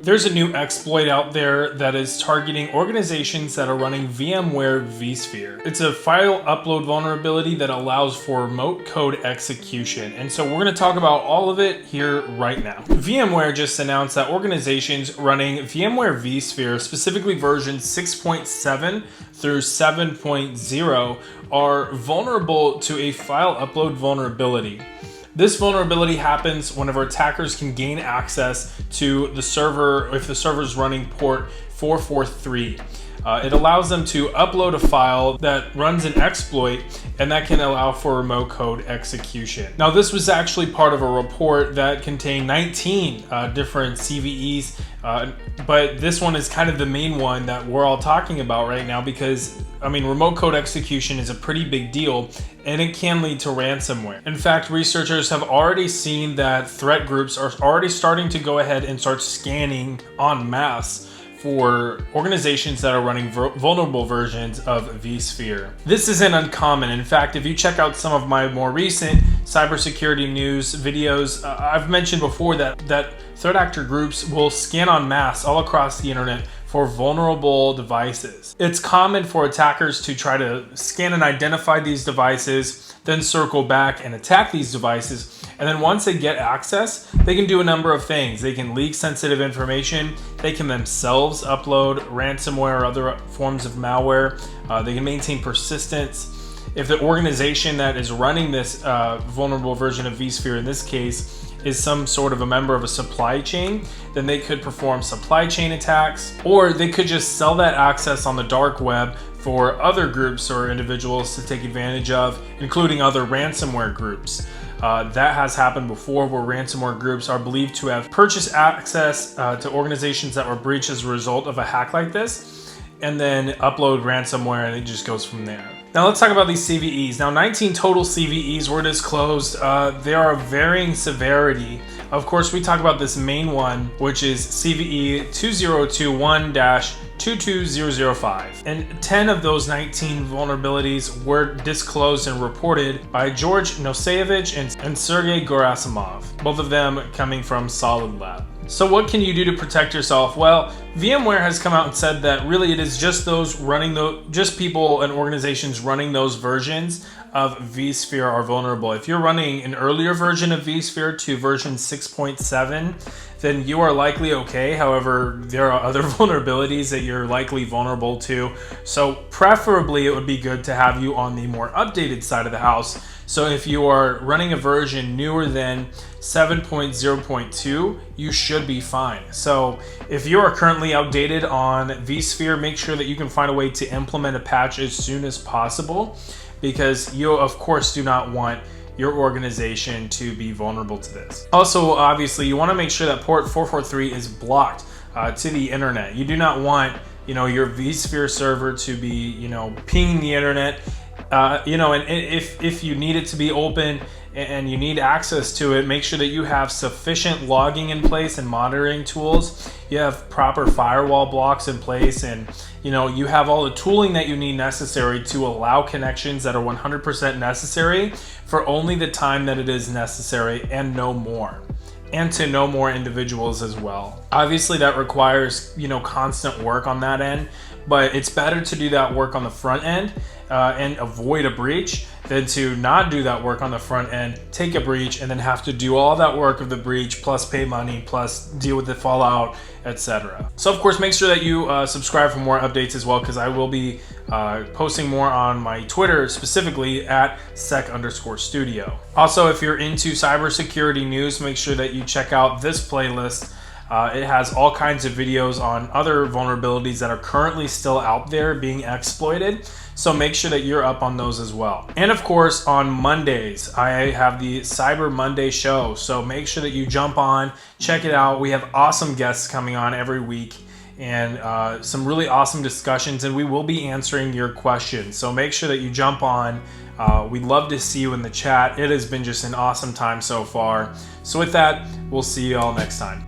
There's a new exploit out there that is targeting organizations that are running VMware VSphere. It's a file upload vulnerability that allows for remote code execution. And so we're going to talk about all of it here right now. VMware just announced that organizations running VMware VSphere, specifically versions 6.7 through 7.0, are vulnerable to a file upload vulnerability. This vulnerability happens whenever attackers can gain access to the server if the server is running port 443. It allows them to upload a file that runs an exploit, and that can allow for remote code execution. Now, this was actually part of a report that contained 19 different CVEs, but this one is kind of the main one that we're all talking about right now because, remote code execution is a pretty big deal, and it can lead to ransomware. In fact, researchers have already seen that threat groups are already starting to go ahead and start scanning en masse for organizations that are running vulnerable versions of vSphere. This isn't uncommon. In fact, if you check out some of my more recent cybersecurity news videos, I've mentioned before that threat actor groups will scan en masse all across the internet for vulnerable devices. It's common for attackers to try to scan and identify these devices, then circle back and attack these devices. And then once they get access, they can do a number of things. They can leak sensitive information. They can themselves upload ransomware or other forms of malware. They can maintain persistence. If the organization that is running this vulnerable version of vSphere, in this case, is some sort of a member of a supply chain, then they could perform supply chain attacks, or they could just sell that access on the dark web for other groups or individuals to take advantage of, including other ransomware groups. That has happened before, where ransomware groups are believed to have purchased access to organizations that were breached as a result of a hack like this, and then upload ransomware, and it just goes from there. Now let's talk about these CVEs. Now 19 total CVEs were disclosed. They are of varying severity. Of course, we talk about this main one, which is CVE 2021-22005. And 10 of those 19 vulnerabilities were disclosed and reported by George Noseyevich and Sergey Gerasimov, both of them coming from Solid Lab. So what can you do to protect yourself? Well, VMware has come out and said that really it is just just people and organizations running those versions of vSphere are vulnerable. If you're running an earlier version of vSphere to version 6.7, then you are likely okay. However, there are other vulnerabilities that you're likely vulnerable to. So preferably it would be good to have you on the more updated side of the house. So if you are running a version newer than 7.0.2, you should be fine. So if you are currently outdated on vSphere, make sure that you can find a way to implement a patch as soon as possible, because you of course do not want your organization to be vulnerable to this. Also, obviously, you want to make sure that port 443 is blocked to the internet. You do not want, your vSphere server to be, pinging the internet. And if you need it to be open and you need access to it, make sure that you have sufficient logging in place and monitoring tools. You have proper firewall blocks in place, and you have all the tooling that you need necessary to allow connections that are 100% necessary for only the time that it is necessary and no more. And to no more individuals as well. Obviously that requires, constant work on that end, but it's better to do that work on the front end and avoid a breach than to not do that work on the front end, take a breach, and then have to do all that work of the breach, plus pay money, plus deal with the fallout, etc. So of course, make sure that you subscribe for more updates as well, because I will be posting more on my Twitter, specifically at @sec_studio. Also, if you're into cybersecurity news, make sure that you check out this playlist. It has all kinds of videos on other vulnerabilities that are currently still out there being exploited. So make sure that you're up on those as well. And of course, on Mondays, I have the Cyber Monday show. So make sure that you jump on, check it out. We have awesome guests coming on every week, and some really awesome discussions, and we will be answering your questions. So make sure that you jump on. We'd love to see you in the chat. It has been just an awesome time so far. So with that, we'll see you all next time.